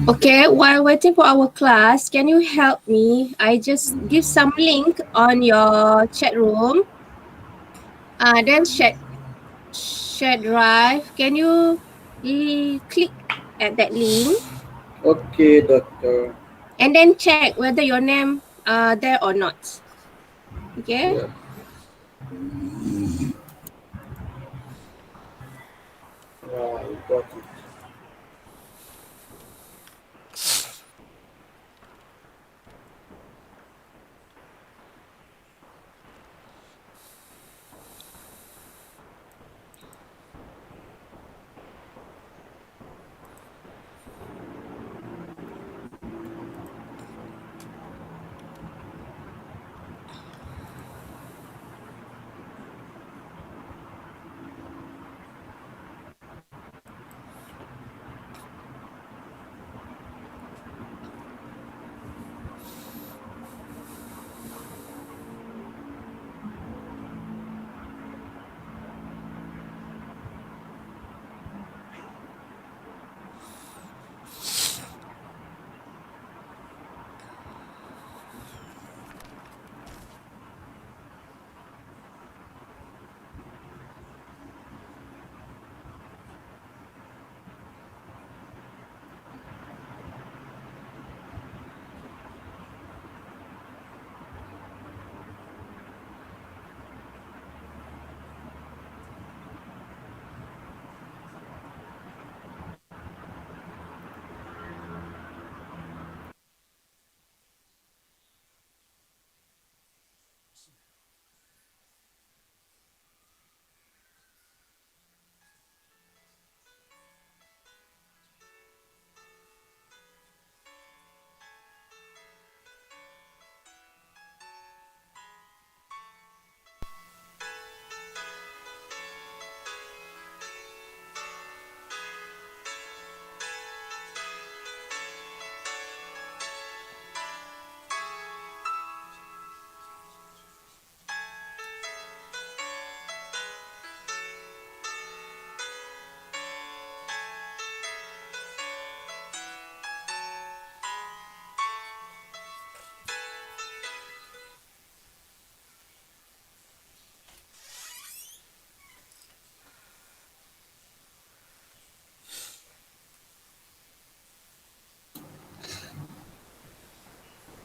Okay, while waiting for our class, can you help me? I just give some link on your chat room. Then share drive. Can you click at that link Okay, doctor. and then check whether your name there or not. Okay. Yeah. Yeah, I got it.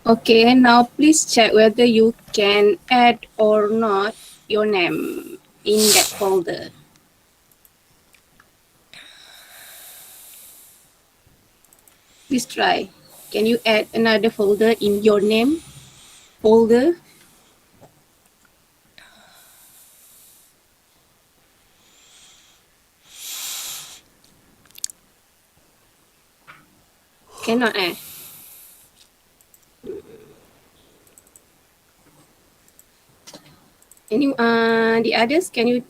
Okay, now please check whether you can add or not your name in that folder. Please try. Can you add another folder in your name folder? Cannot Any the others can you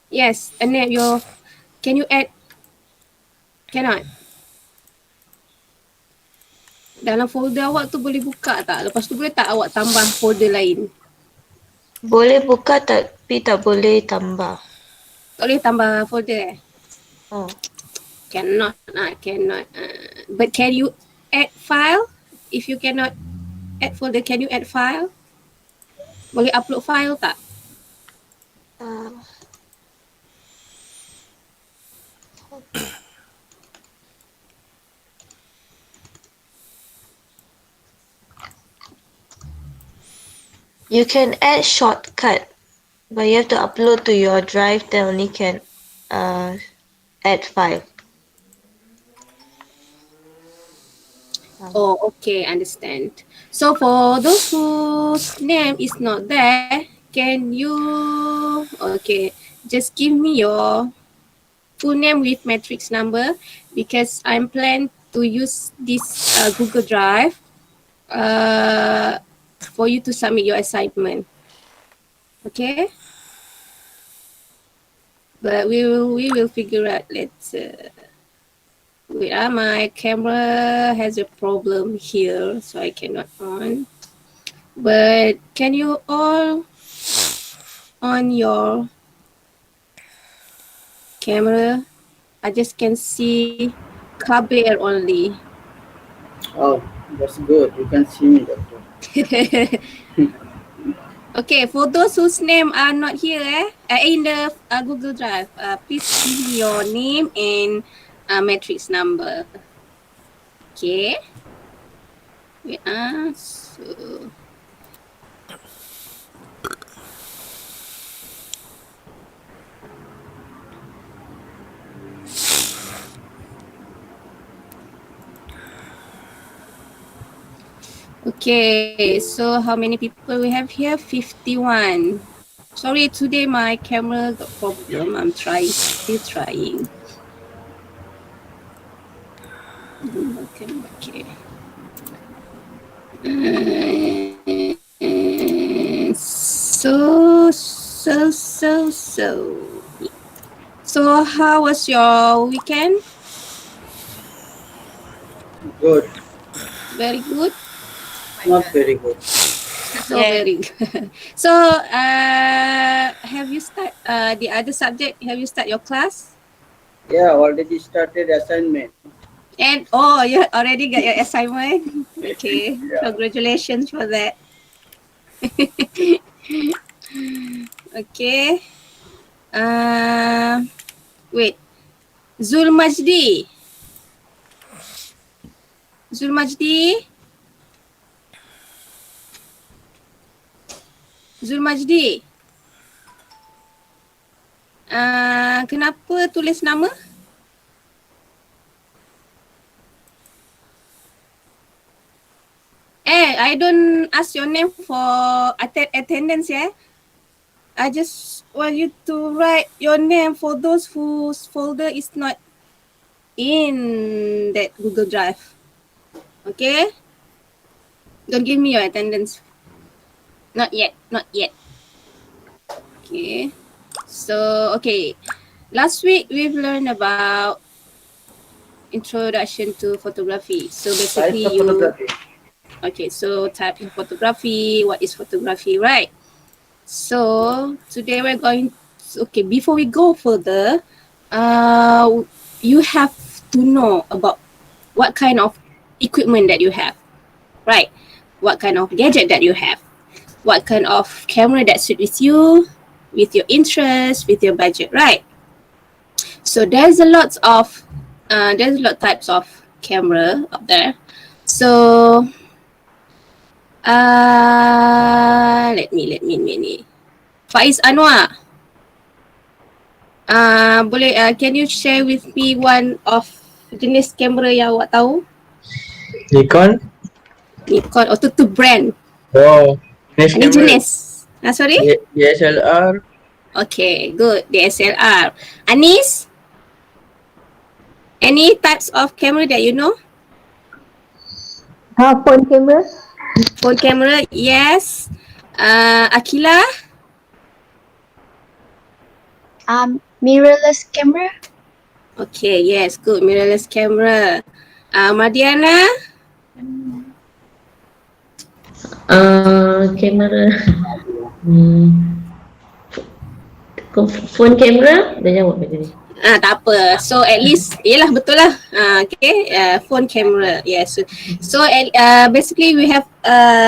yes, and then your can you add cannot. Dalam folder awak tu boleh buka tak? Lepas tu boleh tak awak tambah folder lain? Boleh buka tapi tak boleh tambah. Tak boleh tambah folder Oh. Cannot. But can you add file? If you cannot add folder, can you add file? Boleh upload file tak? Uh, you can add shortcut, but you have to upload to your drive. Then only can add file. Oh, okay, understand. So for those whose name is not there, can you okay just give me your full name with matrix number because I'm planning to use this Google Drive uh, for you to submit your assignment. Okay, but we will figure out. Let's wait. My camera has a problem here, so I cannot on. But can you all on your camera? I just can see kabir only. Oh, that's good. You can see me, doctor. Okay, for those whose name are not here, in the Google Drive, please give me your name and matrix number. Okay. Wait, so okay, so how many people we have here? 51. Sorry, today my camera got problem. I'm trying, still trying. Okay. So how was your weekend? Good. Very good. Not very good. So very good. So have you start the other subject? Have you start your class? Yeah, already started assignment. And oh, you already got your assignment. Okay, Yeah. congratulations for that. Okay. Uh, wait. Zul Majdi. Zul Majdi. Zul Majdi. Kenapa tulis nama? I don't ask your name for attendance, yeah? I just want you to write your name for those whose folder is not in that Google Drive. Okay? Don't give me your attendance. Not yet. Not yet. Okay. So, okay. Last week we've learned about introduction to photography. So Types basically of photography. okay, so type of photography, what is photography, right? So today we're going okay, before we go further, uh you have to know about what kind of equipment that you have, right? What kind of gadget that you have, what kind of camera that suits with your interest, with your budget, right? So there's a lot types of camera out there. So let me. Faiz Anwar, boleh can you share with me one of jenis kamera yang awak tahu? Nikon. Nikon atau tu brand? Oh, jenis Ini kamera jenis. Sorry? DSLR. Okay, good. DSLR. Anis, any types of camera that you know? Phone camera. Phone camera, yes. Akila, Mirrorless camera. okay, yes, good. Mirrorless camera. Madiana, Kamera phone camera dah jawab tadi. tak apa. So at least, yelah betul lah. Okay, phone camera. Yes. So basically we have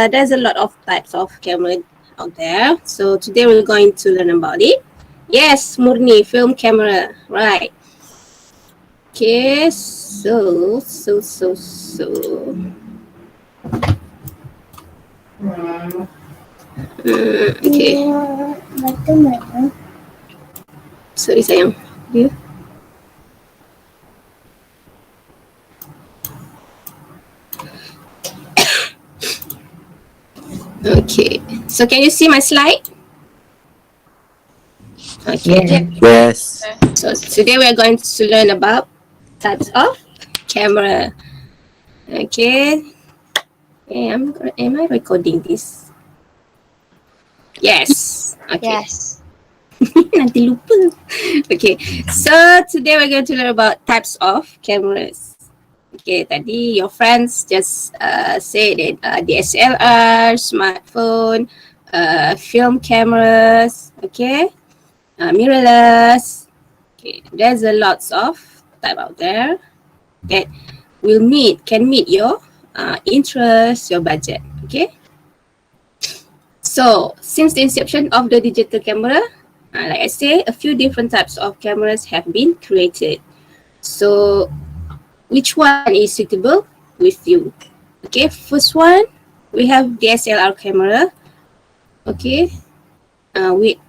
there's a lot of types of camera out there. So today we're going to learn about it. Yes, Murni, film camera. Right. Okay, so. Okay. Sorry sayang. Dia. Okay. So can you see my slide? Okay. Yes. So today we are going to learn about types of camera. Okay. Am I recording this? Yes. Okay. Yes. Nanti lupa. Okay. So today we're going to learn about types of cameras. Okay, tadi your friends just say that DSLR, smartphone, film cameras, okay, mirrorless. Okay, there's a lots of type out there. that can meet your interest, your budget. Okay. So since the inception of the digital camera, like I say, a few different types of cameras have been created. So which one is suitable with you? Okay, first one, we have DSLR camera. Okay, wait.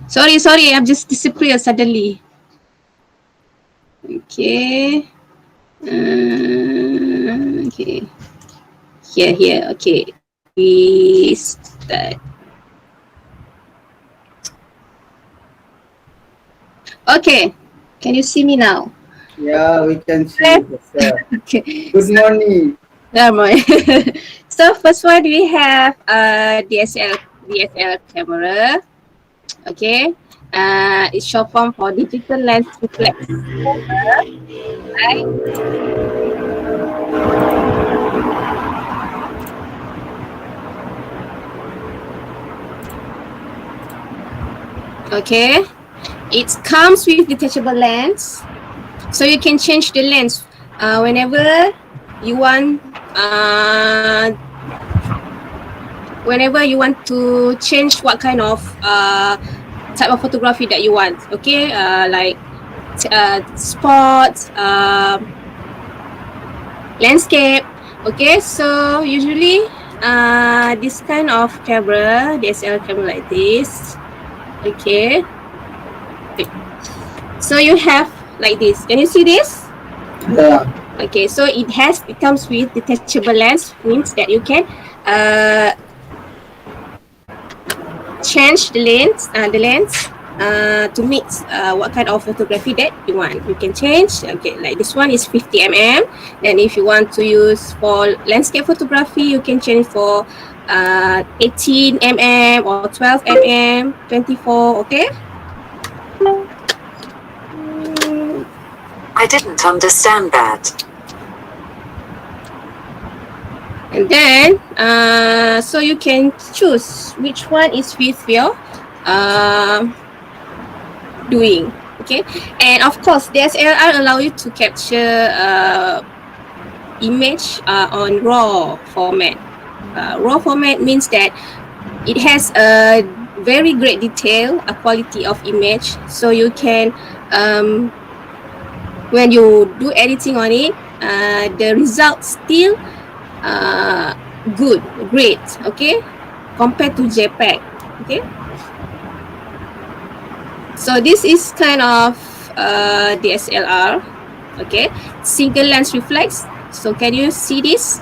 Sorry, I've just disappeared suddenly. Okay. Okay. Here. Okay. We start. Okay. Can you see me now? Yeah, we can see. Yes, sir. Okay. Good morning. Normal. So first one we have DSL camera. Okay. It's short form for digital lens reflex. Right? Okay. It comes with detachable lens, so you can change the lens whenever you want. Whenever you want to change what kind of type of photography that you want. Okay, like sports, landscape. Okay, so usually this kind of camera, DSLR camera like this. Okay. So you have like this. Can you see this? Yeah. Okay, so it comes with detachable lens, means that you can change the lens to mix what kind of photography that you want. You can change. Okay, like this one is 50 mm. Then if you want to use for landscape photography, you can change for 18 mm or 12 mm, 24. Okay. I didn't understand that. And then so you can choose which one is with your doing. Okay, and of course DSLR allow you to capture image on raw format. Raw format means that it has a very great detail, a quality of image, so you can when you do editing on it, the results still great, okay, compared to JPEG. Okay, so this is kind of DSLR. Okay, single lens reflex. So can you see this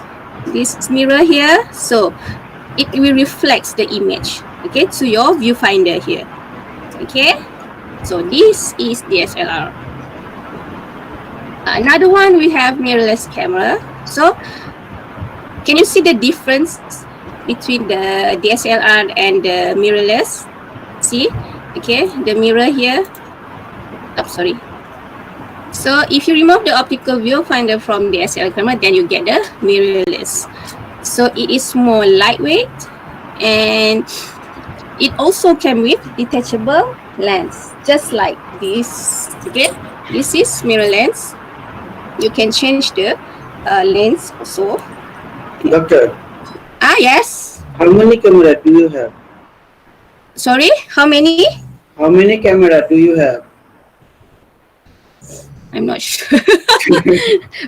mirror here? So it will reflect the image, okay, to your viewfinder here. Okay, so this is DSLR. Another one, we have mirrorless camera. So can you see the difference between the DSLR and the mirrorless? See, okay, the mirror here. Oh, sorry. So if you remove the optical viewfinder from the DSLR camera, then you get the mirrorless. So it is more lightweight, and it also came with detachable lens, just like this. Okay, this is mirror lens. You can change the lens also. Doctor, Yes. how many camera do you have? Sorry, how many? How many camera do you have? I'm not sure.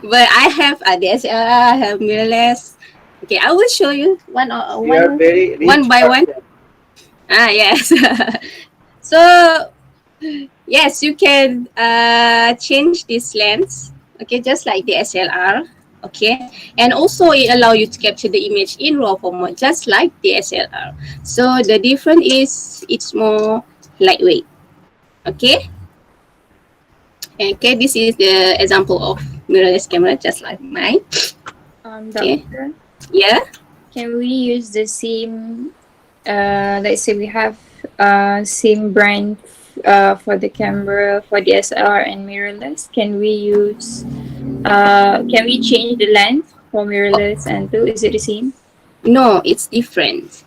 But I have a DSLR, I have mirrorless. Okay, I will show you You are very one rich by one. person. Yes. So yes, you can change this lens. Okay, just like the SLR. Okay, and also it allow you to capture the image in RAW format, just like the SLR. So the difference is it's more lightweight. Okay. Okay, this is the example of mirrorless camera, just like mine. Okay. Doctor, Yeah. can we use the same, let's say we have same brand for the camera for DSLR and mirrorless. Can we change the lens for mirrorless and two? Is it the same? No, it's different.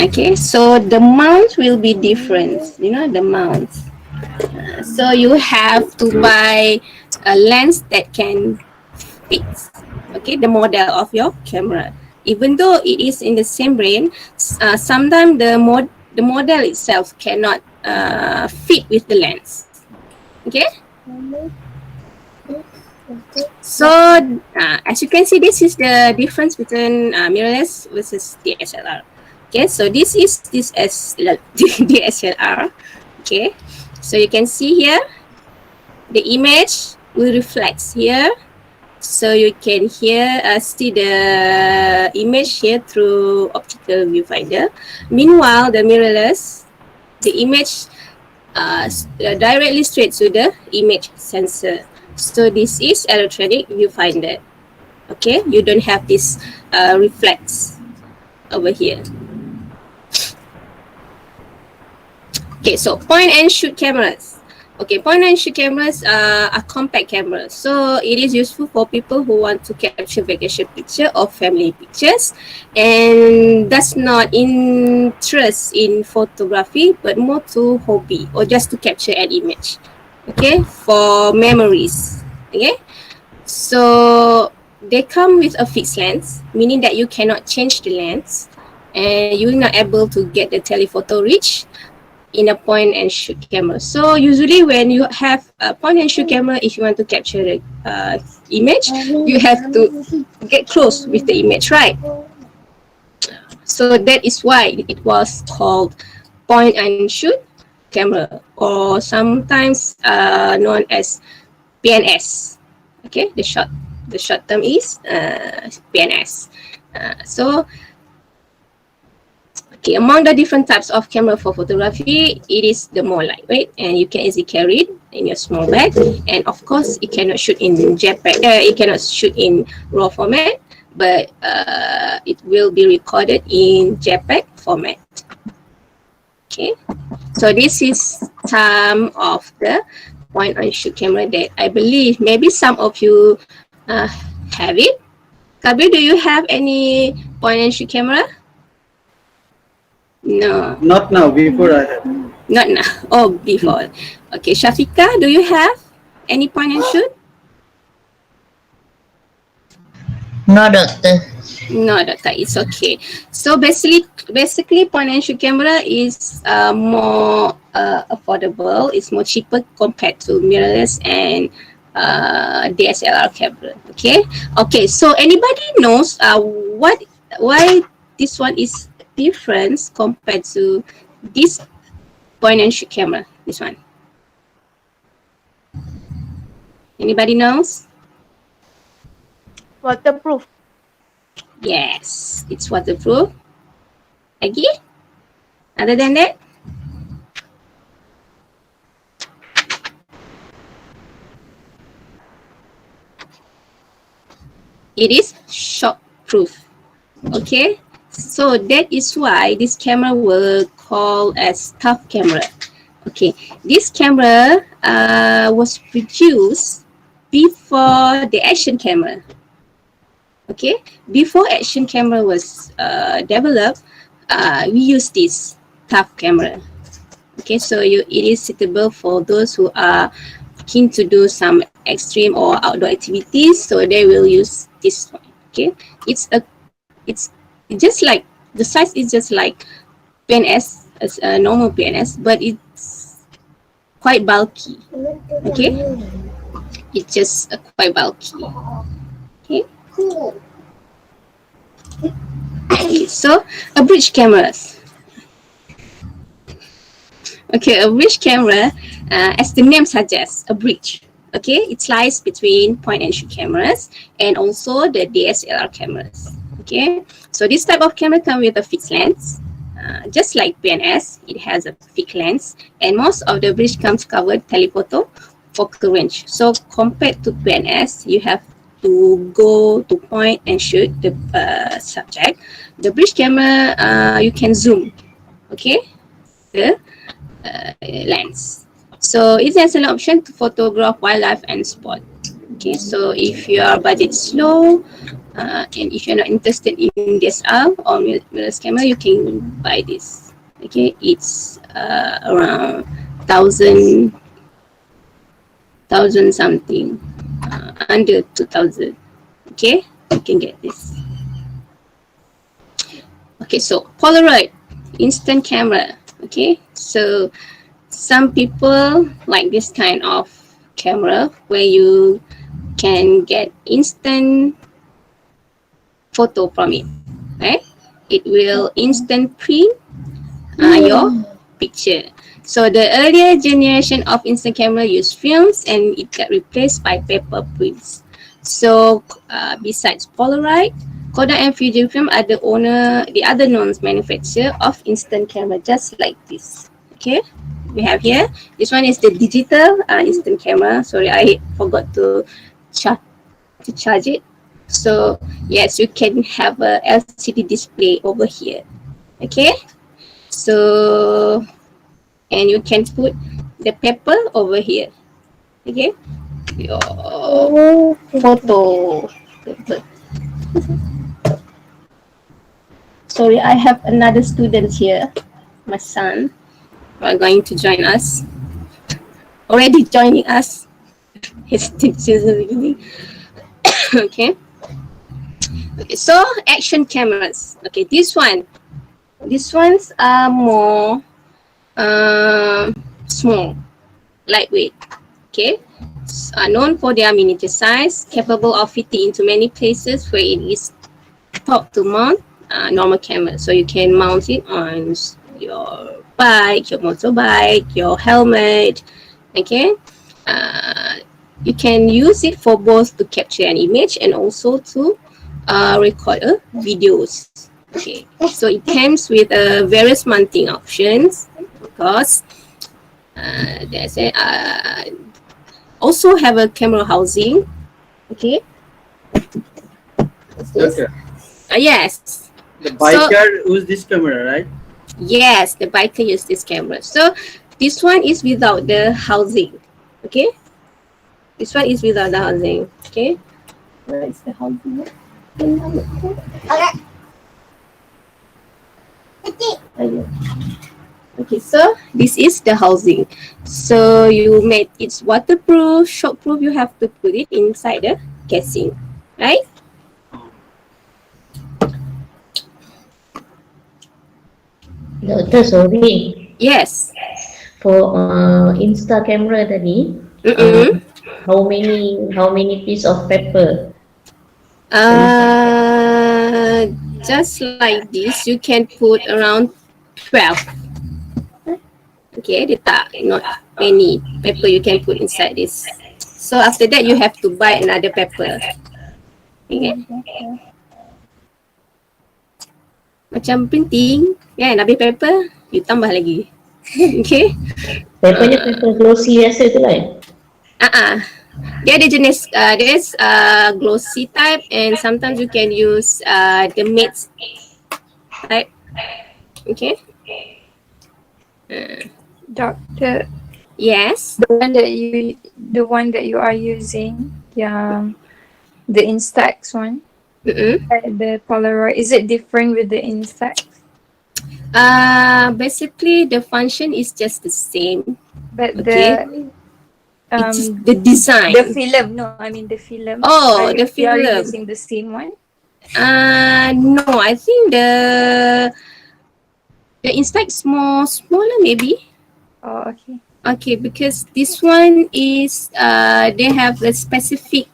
Okay, so the mount will be different. You know, the mount. So you have to buy a lens that can fit, okay, the model of your camera. Even though it is in the same brand, sometimes the model itself cannot fit with the lens. Okay. So as you can see, this is the difference between mirrorless versus DSLR. Okay, so this is DSLR. Okay, so you can see here the image will reflect here, so you can see the image here through optical viewfinder. Meanwhile, the mirrorless, the image directly straight to the image sensor. So this is electronic viewfinder. Okay, you don't have this reflex over here. Okay, so point and shoot cameras. Okay, point and shoot cameras are compact cameras. So it is useful for people who want to capture vacation picture or family pictures and does not interest in photography but more to hobby or just to capture an image. Okay, for memories. Okay, so they come with a fixed lens, meaning that you cannot change the lens and you're not able to get the telephoto reach in a point and shoot camera. So usually when you have a point and shoot camera, if you want to capture the image, you have to get close with the image, right? So that is why it was called point and shoot camera, or sometimes known as PNS. Okay, the short term is PNS. So okay, among the different types of camera for photography, it is the more lightweight and you can easily carry it in your small bag. And of course, it cannot shoot in JPEG, it cannot shoot in RAW format, but it will be recorded in JPEG format. Okay, so this is some of the point and shoot camera that I believe maybe some of you have it. Kabir, do you have any point and shoot camera? No, Not now, before I have. not now. Oh, before. Okay, Shafika, do you have any point and shoot? No, doctor. No, doctor, it's okay. So basically, point and shoot camera is more affordable. It's more cheaper compared to mirrorless and DSLR camera. Okay. Okay. So anybody knows why this one is different compared to this point and shoot camera? This one. Anybody knows? Waterproof. Yes, it's waterproof. Lagi? Other than that? It is shockproof. Okay, so that is why this camera will call as tough camera. Okay, this camera was produced before the action camera. Okay, before action camera was developed, we use this tough camera. Okay, so it is suitable for those who are keen to do some extreme or outdoor activities, so they will use this one. Okay, it's just like the size is just like PNS as a normal PNS, but it's quite bulky. Okay, it's just quite bulky. Okay. Okay, so a bridge cameras. Okay, a bridge camera, as the name suggests, a bridge. Okay, it lies between point and shoot cameras and also the DSLR cameras. Okay, so this type of camera comes with a fixed lens. Just like PNS, it has a fixed lens, and most of the bridge comes covered telephoto focal range. So compared to PNS, you have to go to point and shoot the subject. The bridge camera, you can zoom. Okay, the lens. So it has an option to photograph wildlife and sport. Okay, so if your budget is low and if you're not interested in DSLR or mirrorless camera, you can buy this. Okay, it's around thousand something, under 2,000. Okay, you can get this. Okay, so Polaroid instant camera. Okay, so some people like this kind of camera where you can get instant photo from it, right? It will instant print your picture. So the earlier generation of instant camera used films and it got replaced by paper prints. So besides Polaroid, Kodak and Fujifilm are the other known manufacturer of instant camera, just like this. Okay, we have here. This one is the digital instant camera. Sorry, I forgot to charge it. So yes, you can have a LCD display over here. Okay, so and you can put the paper over here. Okay, your photo paper. Sorry, I have another student here, my son, who are going to join us. Already joining us. He's since the beginning. Okay. Okay, so action cameras. Okay, these ones are more small, lightweight. Okay, are known for their miniature size, capable of fitting into many places where it is thought to mount normal camera. So you can mount it on your bike, your motorbike, your helmet. Okay, you can use it for both to capture an image and also to record videos. Okay, so it comes with various mounting options because there's a also have a camera housing. Okay. Okay. Yes. The biker use this camera, right? Yes, the biker use this camera. So this one is without the housing. Okay. This one is without the housing. Okay. Where is the housing? Okay, so this is the housing. So you made it's waterproof, shockproof. You have to put it inside the casing, right? Doktor, sorry. Yes. For Insta camera tadi, how many piece of paper? Just like this, you can put around 12. Okay, not many paper you can put inside this. So after that, you have to buy another paper. Okay. Macam printing, kan? Habis paper, you tambah lagi. Okay. Papernya paper glossy biasa tu kan? Dia ada jenis, there's glossy type and sometimes you can use the matte type. Okay. Doctor, Yes. the one that you are using, yeah, the Instax one, the Polaroid, is it different with the Instax? Basically the function is just the same. But Okay. It's the design. the film, no, I mean the film. Oh, the You are film. using the same one? No, I think the Instax smaller maybe. Oh, okay. Okay, because this one is they have a specific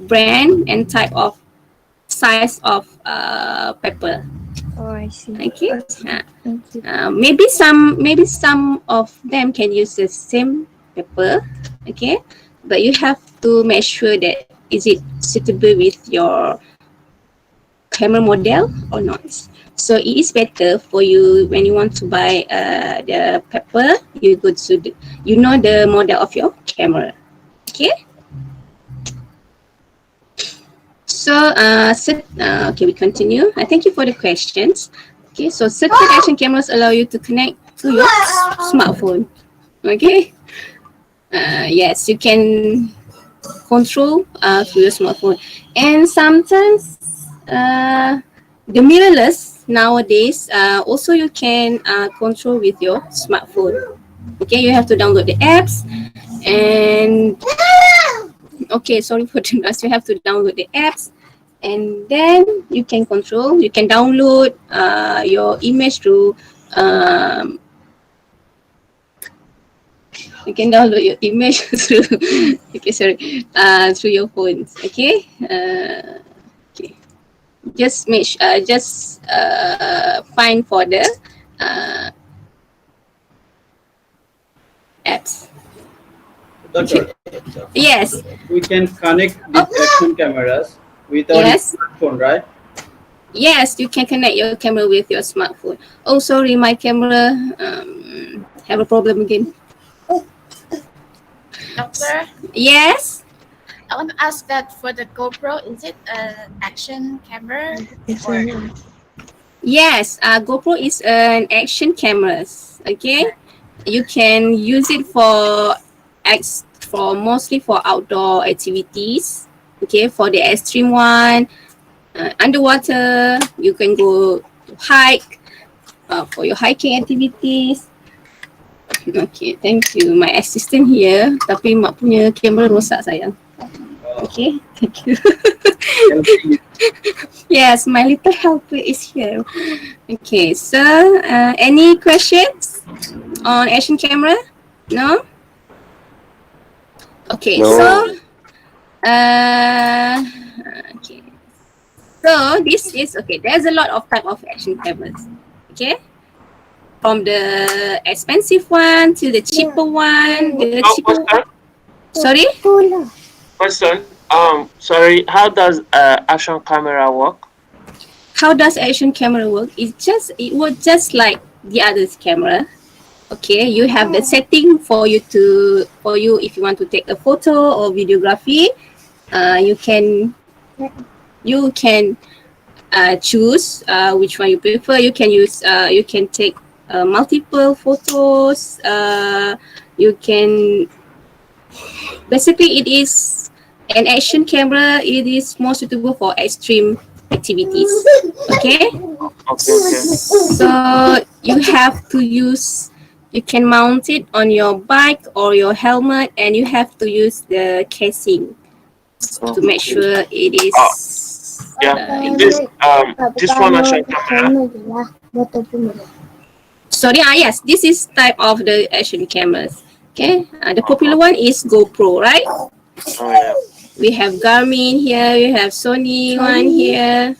brand and type of size of pepper. Oh, I see. Okay. Okay. Thank you. Maybe some of them can use the same pepper. Okay, but you have to make sure that is it suitable with your camera model or not. So it is better for you when you want to buy the pepper. You go to you know the model of your camera. Okay. So okay, we continue. I thank you for the questions. Okay, so certain action cameras allow you to connect to your smartphone. Okay. Yes, you can control through your smartphone, and sometimes the mirrorless nowadays also you can control with your smartphone. Okay, you have to download the apps and okay, sorry for the noise. You have to download the apps and then you can control. You can download your image through. You can download your image through. Okay, sorry. Through your phones. Okay. Okay. Just find for the uh, apps. Doctor, Yes. we can connect Oh, these action cameras with our yes. smartphone, right? Yes, you can connect your camera with your smartphone. Oh, sorry, my camera have a problem again. Doctor, Yes. I want to ask that for the GoPro, is it an action camera or Yes, GoPro is an action cameras. Okay, you can use it for mostly for outdoor activities. Okay, for the extreme one, underwater, you can go to hike for your hiking activities. Okay, thank you. My assistant here, tapi mak punya kamera rosak sayang. Okay, thank you. Helping. Yes, my little helper is here. Okay, so any questions on action camera? No? Okay, No. so uh, okay. So this is okay. There's a lot of type of action cameras. Okay, from the expensive one to the cheaper one. The cheaper. Sorry. Question. Sorry. How does action camera work? How does action camera work? It works just like the other camera. Okay, you have the setting for you if you want to take a photo or videography. You can choose which one you prefer. You can take multiple photos. You can basically it is an action camera. It is more suitable for extreme activities. Okay. Okay. So you have to use, you can mount it on your bike or your helmet, and you have to use the casing to make sure it is. Yeah. This one action camera. Sorry, yes, this is type of the action cameras. Okay, the popular one is GoPro, right? Oh yeah. We have Garmin here, we have Sony one here.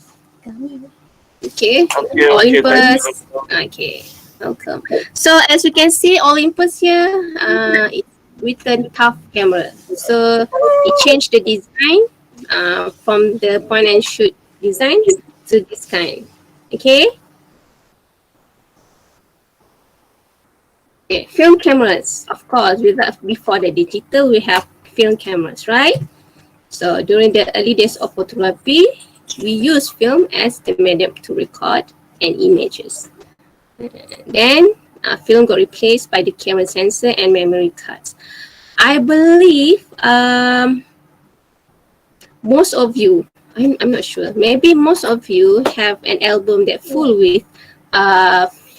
Okay, Okay. Olympus. Okay, welcome. So as you can see, Olympus here, it's written tough camera. So it changed the design from the point and shoot design to this kind. Okay. Okay, film cameras, of course, before the digital, we have film cameras, right? So during the early days of photography, we use film as the medium to record and images. Then film got replaced by the camera sensor and memory cards. I believe most of you, I'm not sure, maybe most of you have an album that full with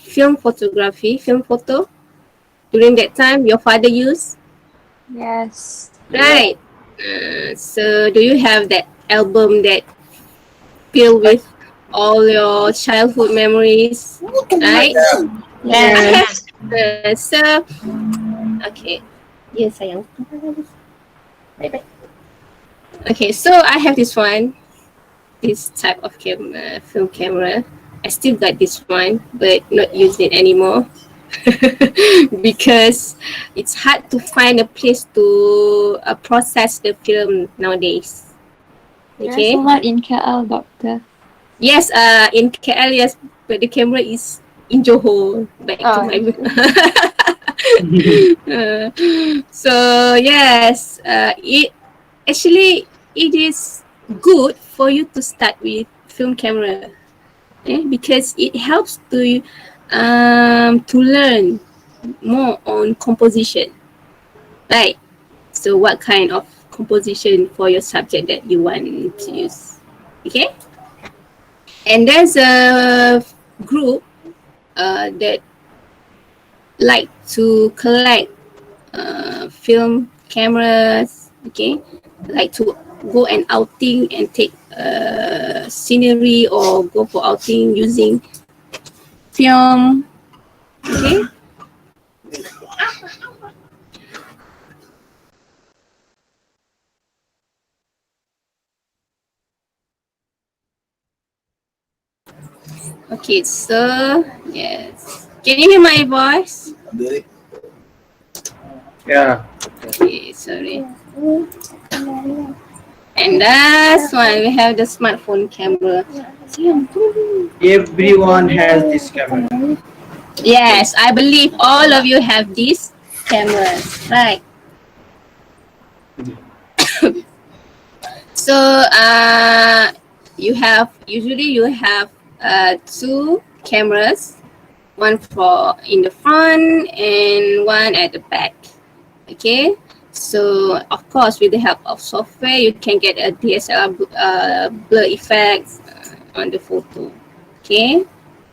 film photography, film photo. During that time, your father used, Yes. right? So do you have that album that filled with all your childhood memories, right? yes. So, okay. Yes, sayang. Bye bye. Okay, so I have this one, this type of camera, film camera. I still got this one, but not use it anymore because it's hard to find a place to process the film nowadays. There's Okay. a lot in KL, doctor. Yes, in KL, yes, but the camera is in Johor. Back to my. Uh, so yes, it actually it is good for you to start with film camera, because it helps to learn more on composition, right? So what kind of composition for your subject that you want to use, okay? And there's a group that like to collect film cameras, okay, like to go and outing and take scenery or go for outing using film, okay. Okay, so yes, can you hear my voice? Yeah. Okay, sorry. And last one, we have the smartphone camera. Everyone has this camera. Yes, I believe all of you have these cameras, right? So you have two cameras, one for in the front and one at the back. Okay, so of course with the help of software you can get a DSLR blur effects on the photo. Okay,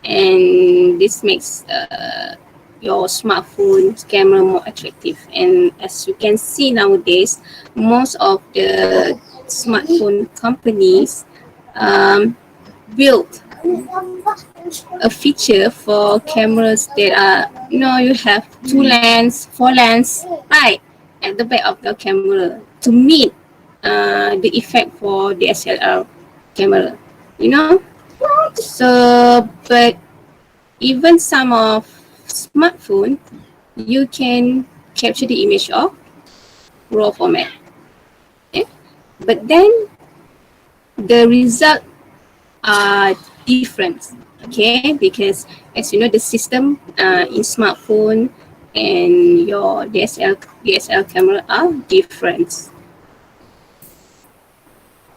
and this makes your smartphone camera more attractive. And as you can see nowadays, most of the smartphone companies built a feature for cameras that are, you have two lens, four lens, right, at the back of the camera to meet the effect for the DSLR camera, you know. So, but even some of smartphone, you can capture the image of raw format. Okay? But then the result are different. Okay, because as you know, the system in smartphone and your DSL camera are different,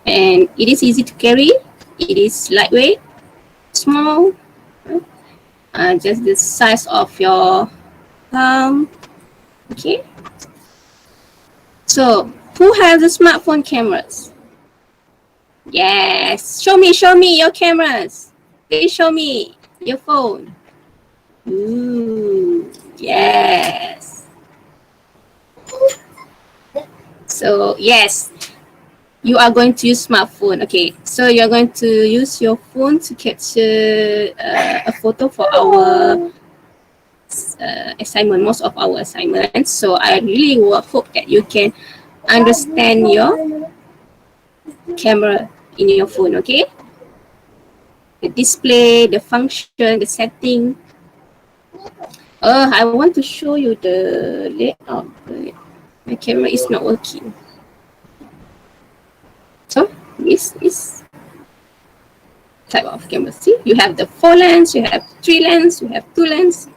and it is easy to carry. It is lightweight, small, just the size of your palm. Okay. So, who has the smartphone cameras? Yes. Show me your cameras. Please show me your phone. Ooh, yes. So, yes, you are going to use smartphone. Okay, so you're going to use your phone to capture a photo for our assignment, most of our assignments. So, I really hope that you can understand your camera in your phone, okay? The display, the function, the setting. I want to show you the layout, but my camera is not working. So this is type of camera. See, you have the 4 lens, you have 3 lens, you have 2 lens.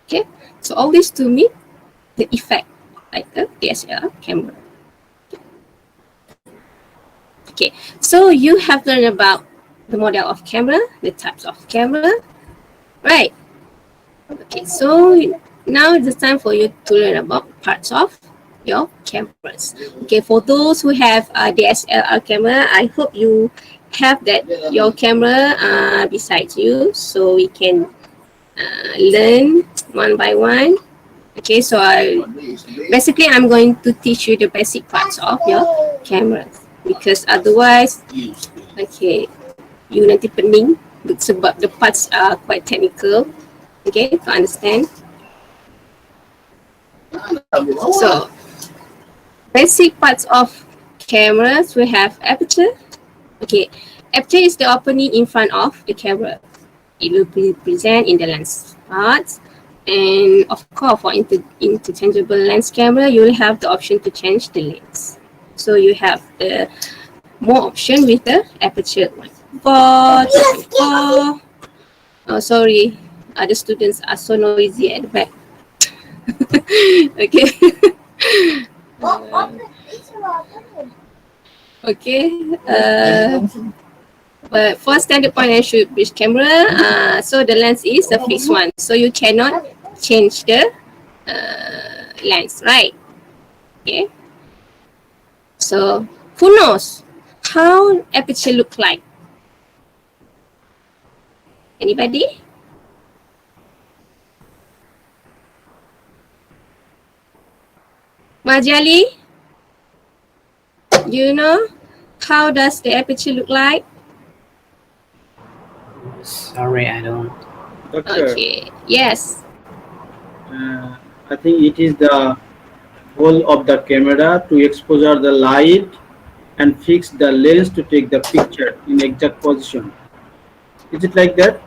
Okay, so all this to meet the effect like a DSLR camera. Okay, so you have learned about the model of camera, the types of camera, right? Okay, so now it's time for you to learn about parts of your cameras. Okay, for those who have a DSLR camera, I hope you have that your camera beside you, so we can learn one by one. Okay, so basically I'm going to teach you the basic parts of your cameras, because otherwise, okay, you nanti pening sebab the parts are quite technical. Okay, to understand. So, basic parts of cameras, we have aperture. Okay, aperture is the opening in front of the camera. It will be present in the lens parts. And of course, for interchangeable lens camera, you will have the option to change the lens. So you have the more option with the aperture 1.4, 2.4. Oh, sorry, other students are so noisy at the back. Okay. Okay. But for standard point and shoot bridge camera, so the lens is a fixed one, so you cannot change the lens, right? Okay. So who knows how aperture look like? Anybody? Majali, do you know how does the aperture look like? Sorry, I don't. Doctor, Okay. Yes. I think it is the hole of the camera to exposure the light and fix the lens to take the picture in exact position. Is it like that?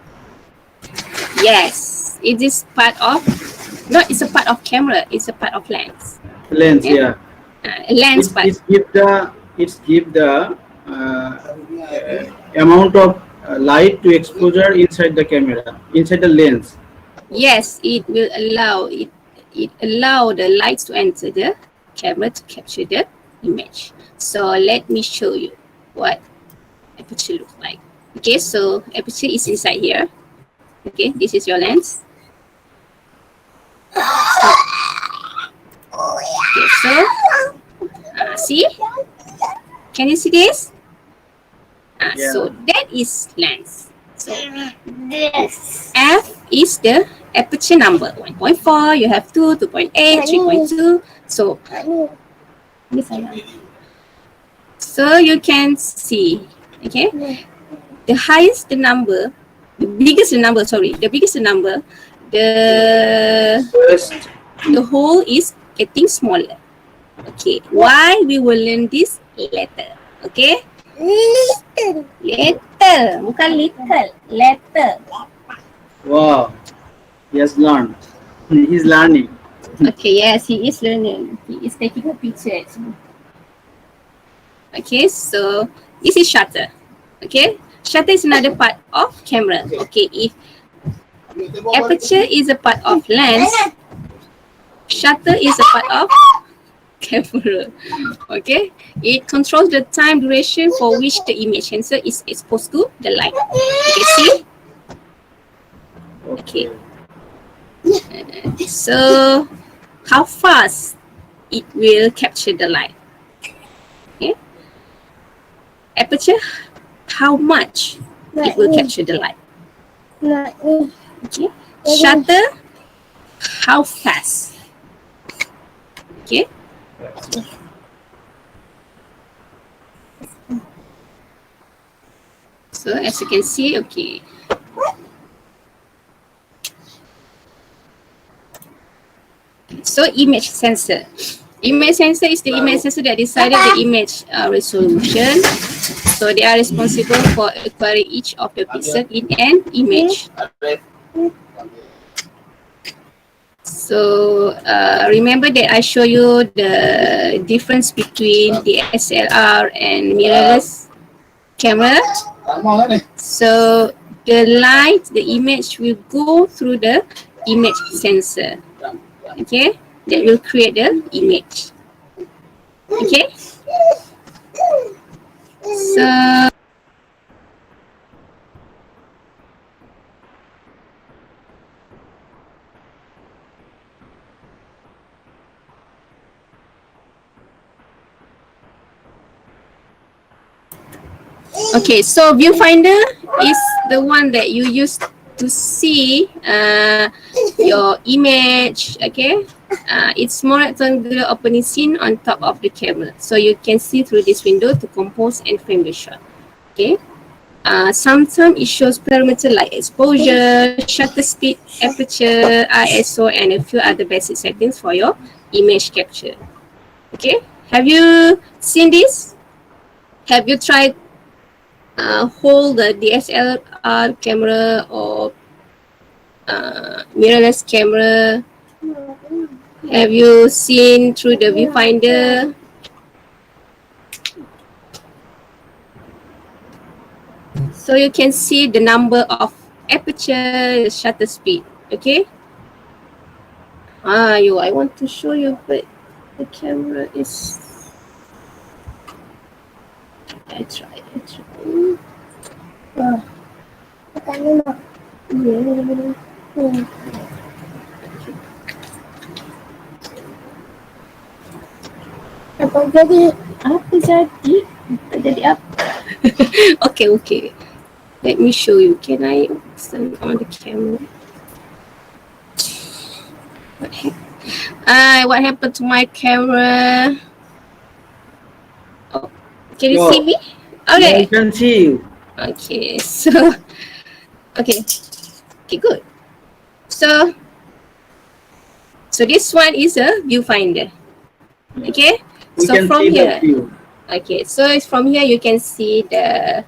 Yes. It is part of. No, it's a part of camera. It's a part of lens. Lens, Yeah. yeah. Lens part. It's give the amount of light to exposure inside the camera, inside the lens. Yes, it will allow it. It allow the lights to enter the camera to capture the image. So let me show you what aperture looks like. Okay, so aperture is inside here. Okay, this is your lens. Okay, so see? Can you see this? Yeah. So that is lens. So F is the aperture number. 1.4, you have 2, 2.8, 3.2. So you can see, okay? The highest the number, the biggest the number, First, the hole is getting smaller. Okay, why we will learn this later. Okay? Later, bukan little, later. wow, he has learned. He's learning. Okay, yes, he is learning. He is taking a picture actually. Okay, so this is shutter. Okay, shutter is another part of camera. Okay, if aperture is a part of lens, shutter is a part of camera. Okay, it controls the time duration for which the image sensor is exposed to the light. Okay, see? Okay. So how fast it will capture the light? Okay. Aperture, how much it will capture the light? Okay. Shutter, how fast? Okay. So as you can see, okay. So image sensor. Image sensor is the image sensor that decided the image resolution. So they are responsible for acquiring each of the pixels in an image. So remember that I show you the difference between the SLR and mirrorless camera. So the light, the image will go through the image sensor. Okay, that will create the image. Okay, so okay, so viewfinder is the one that you use to see your image. Okay, it's more rectangular opening scene on top of the camera, so you can see through this window to compose and frame the shot. Okay, sometimes it shows parameters like exposure, shutter speed, aperture, ISO, and a few other basic settings for your image capture. Okay, have you seen this? Have you tried hold the DSLR camera or mirrorless camera? Have you seen through the viewfinder? So you can see the number of aperture, the shutter speed. Okay. I want to show you, but the camera is. I try. Ah, yeah. Apa jadi? Apa jadi? Tak jadi apa? Okay. Let me show you. Can I turn on the camera? What happened to my camera? Oh, can you see me? I Okay. can see you. Okay. Okay, good. So this one is a viewfinder. Okay. We So can from see the here. view. Okay. So from here you can see the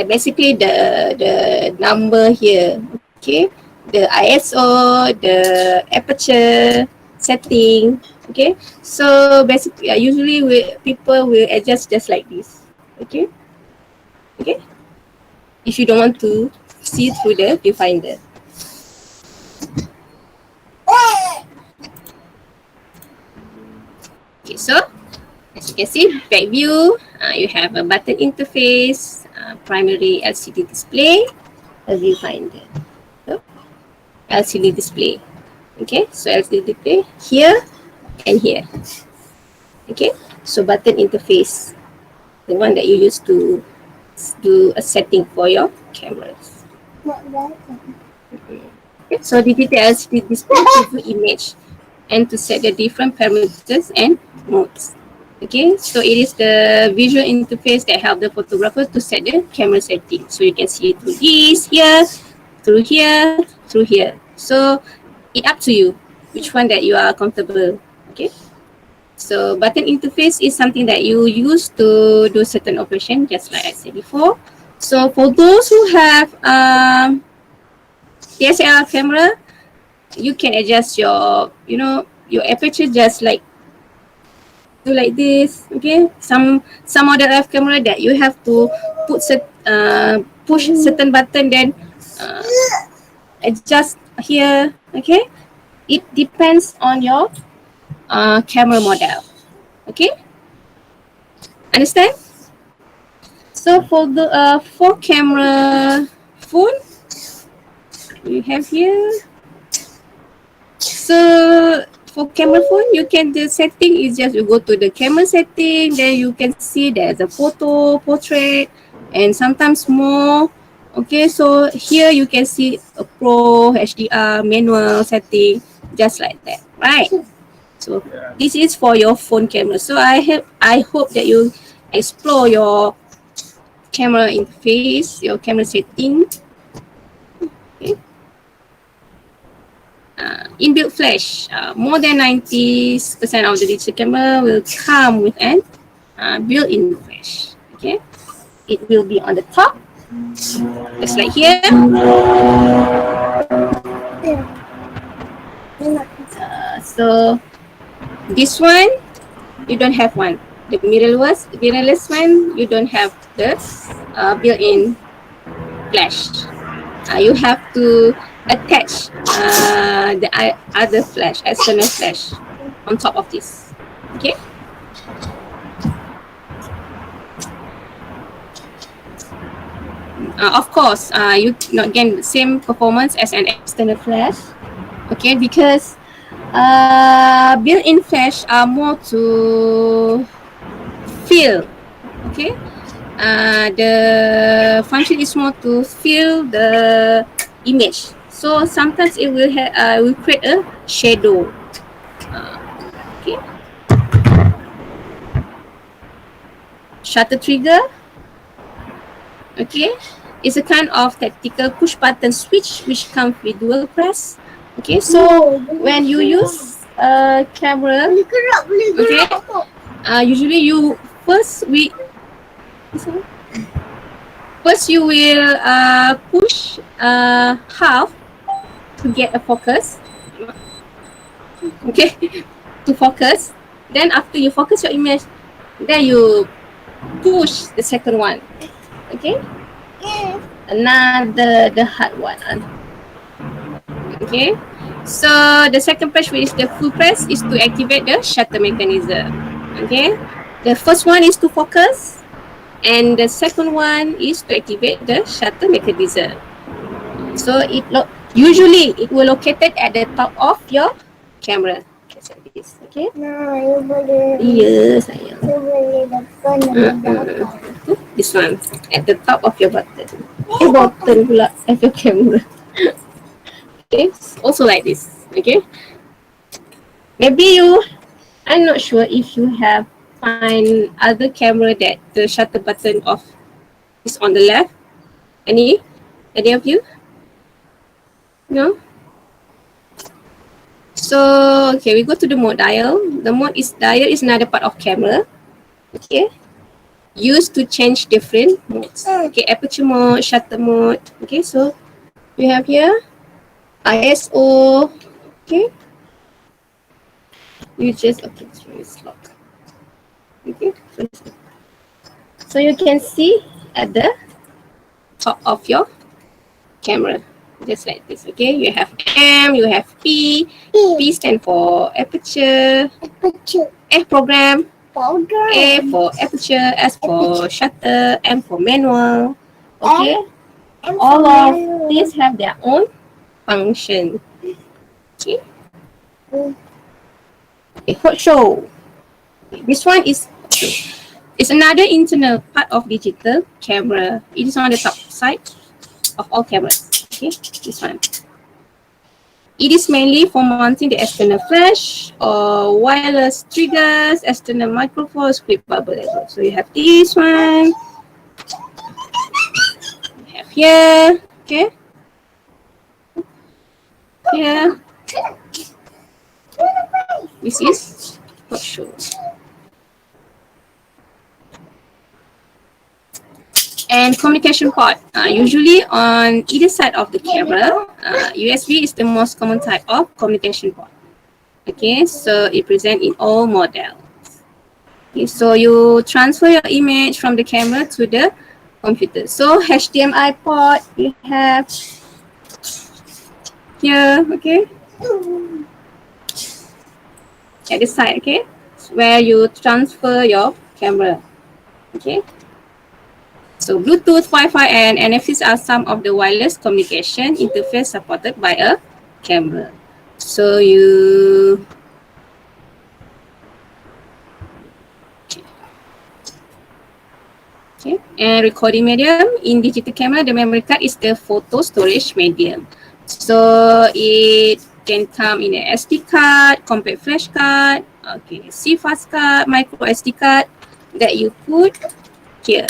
basically the number here. Okay. The ISO, the aperture setting. Okay. So basically, usually people will adjust just like this. Okay. If you don't want to see through the viewfinder. Okay, so as you can see, back view, you have a button interface, primary LCD display, a viewfinder. So, LCD display. Okay, so LCD display here and here. Okay, so button interface, the one that you use to do a setting for your cameras. Okay, so digital LCD display gives you image and to set the different parameters and modes. Okay, so it is the visual interface that help the photographer to set the camera setting. So you can see through this, here, through here, through here. So it up to you which one that you are comfortable. Okay. So button interface is something that you use to do certain operation, just like I said before. So for those who have DSLR camera, you can adjust your, your aperture just like do like this. Okay, some model have camera that you have to push certain button, then adjust here. Okay, it depends on your camera model. Okay, understand? So for the for camera phone, we have here. So for camera phone, you can, the setting is just you go to the camera setting, then you can see there's a photo, portrait, and sometimes more. Okay, so here you can see a pro, HDR, manual setting, just like that, right? So this is for your phone camera. So I hope that you explore your camera interface, your camera setting. Okay. Inbuilt flash, more than 90% of the digital camera will come with an built-in flash. Okay, it will be on the top, just like here. So this one, you don't have one. The mirrorless one, you don't have the built-in flash. You have to attach the other flash, external flash, on top of this. Okay. Of course, you not get the same performance as an external flash. Okay, because built-in flash are more to fill. Okay. The function is more to fill the image. So sometimes it will create a shadow. Okay. Shutter trigger. Okay, it's a kind of tactical push button switch which comes with dual press. Okay, so when you use camera. Okay. Usually you first we first you will push half to get a focus. Okay, to focus. Then after you focus your image, then you push the second one. Okay, another the hard one. Okay, so the second press, which is the full press, is to activate the shutter mechanism. Okay, the first one is to focus, and the second one is to activate the shutter mechanism. So usually it will located at the top of your camera. Just like this. Okay. Nah, you boleh. Iya sayang. You boleh depan dan belakang. This one at the top of your button. Button pula of your camera. Okay. Also like this. Okay. Maybe I'm not sure if you have find other camera that the shutter button off is on the left. Any of you? No? So okay, we go to the mode dial. The mode dial is another part of camera. Okay. Used to change different modes. Okay, aperture mode, shutter mode. Okay, so we have here ISO. Okay. You just it's locked. Okay. So you can see at the top of your camera. Just like this. Okay. You have M, you have P. P stand for aperture. F program. A for aperture, S for shutter, M for manual. Okay. All of these have their own function. Okay. Hot show. This one is another internal part of digital camera. It is on the top side of all cameras. Okay, this one. It is mainly for mounting the external flash or wireless triggers, external microphone, script bubble as well. So you have this one. You have here. Okay. Here. This is hot show. And communication port, usually on either side of the camera. USB is the most common type of communication port. Okay, so it present in all models. Okay, so you transfer your image from the camera to the computer. So HDMI port we have here. Okay, at the side. Okay, where you transfer your camera. Okay. So Bluetooth, Wi-Fi, and NFCs are some of the wireless communication interface supported by a camera. So okay. And recording medium in digital camera, the memory card is the photo storage medium. So it can come in an SD card, compact flash card, okay, CFast card, micro SD card that you put here.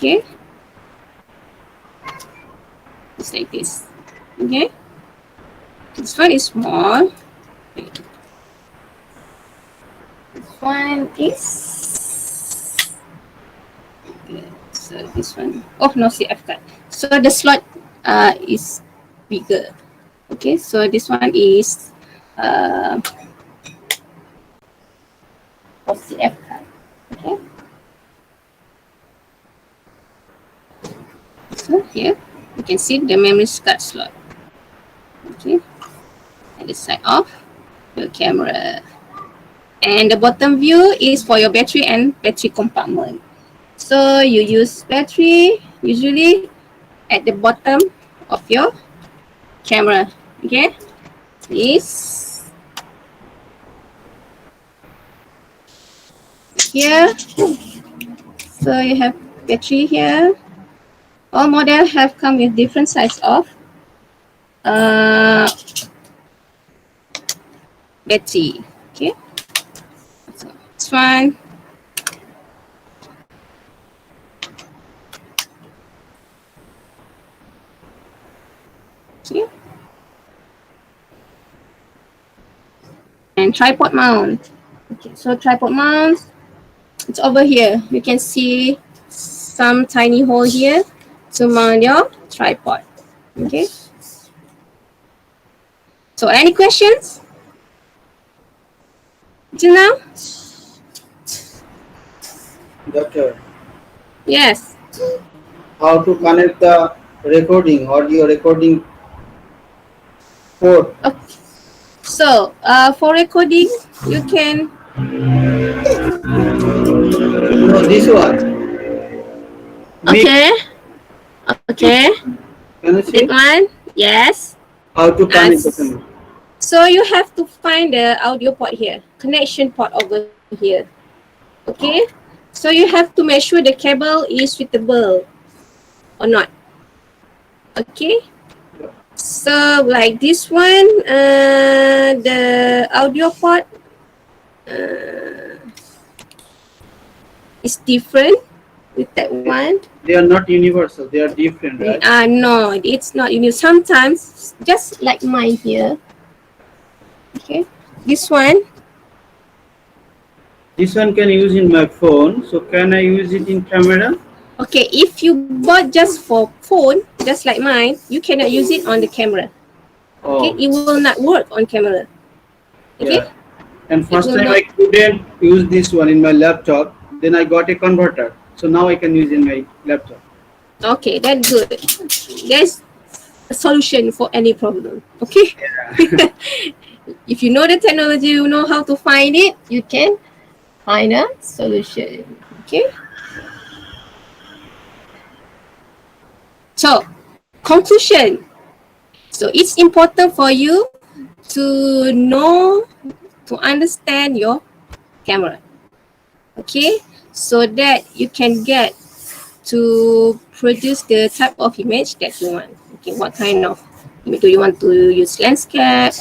Okay. Just like this. Okay. This one is small. This one is okay. So this one. Oh no, CF card. So the slot is bigger. Okay, so this one is for CF card. Okay. So here you can see the memory card slot. Okay. At the side of your camera. And the bottom view is for your battery and battery compartment. So you use battery usually at the bottom of your camera. Okay. This here. So you have battery here. All models have come with different size of battery. Okay. So this one. Okay. and tripod mount. Okay, so tripod mount, it's over here. You can see some tiny hole here to mount your tripod. Okay. So any questions till now? Doctor, Yes. how to connect the recording, audio recording port? Okay. So for recording, you can. No, this one. Mic. Okay. Okay. Can you That see? one. Yes. How to And connect the camera? so you have to find the audio port here, connection port over here. Okay. So you have to make sure the cable is suitable or not. Okay. So like this one, the audio port is different with that one. They are not universal. They are different, right? No, it's not. Sometimes just like mine here. Okay, this one. This one can use in my phone. So can I use it in camera? Okay, if you bought just for phone, just like mine, you cannot use it on the camera. Okay, Oh, it will not work on camera. Okay. yeah. And It first will time not. I couldn't use this one in my laptop. Then I got a converter. So now I can use in my laptop. Okay, that's good. There's a solution for any problem. Okay. If you know the technology, you know how to find it, you can find a solution. Okay. So, conclusion. So it's important for you to know, to understand your camera. Okay, so that you can get to produce the type of image that you want. Okay, what kind of image do you want to use? Landscape,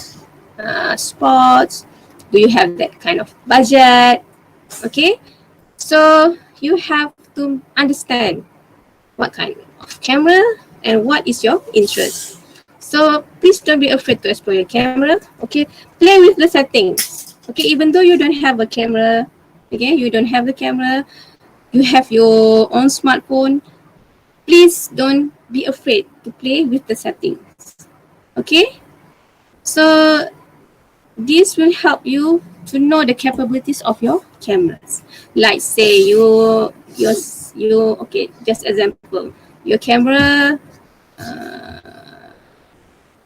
sports? Do you have that kind of budget? Okay, so you have to understand what kind of camera and what is your interest. So please don't be afraid to explore your camera. Okay, play with the settings. Okay, even though you don't have a camera, okay, you don't have the camera, you have your own smartphone, please don't be afraid to play with the settings. Okay, so this will help you to know the capabilities of your cameras. Like say you okay, just example, your camera,